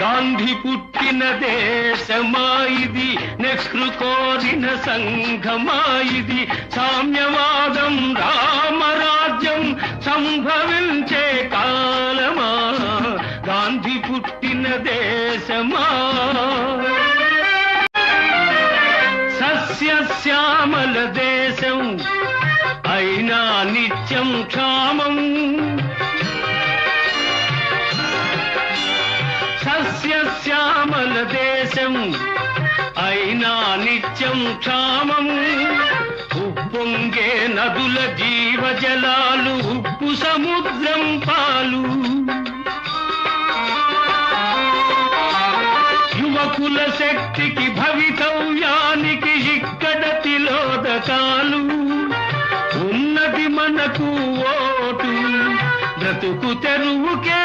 గాంధీ పుట్టిన దేశమా ఇది, నెహ్రూ కోరిన సంఘమా ఇది, సామ్యవాదం రామరాజ్యం సంభవించే కాలమా, గాంధీ పుట్టిన దేశమా. సస్యశ్యామల దేశం అయినా నిత్యం క్షామం, సస్యశ్యామల దేశం అయినా నిత్యం క్షామం. ఉప్పొంగే నదుల జీవజలాలు, ఉప్పు సముద్రం పాలు, యువకుల శక్తికి భవితవ్యానికి ఇక్కడ తిలోదకాలు. ఉన్నది మనకు ఓటు, బ్రతుకు తెరువుకే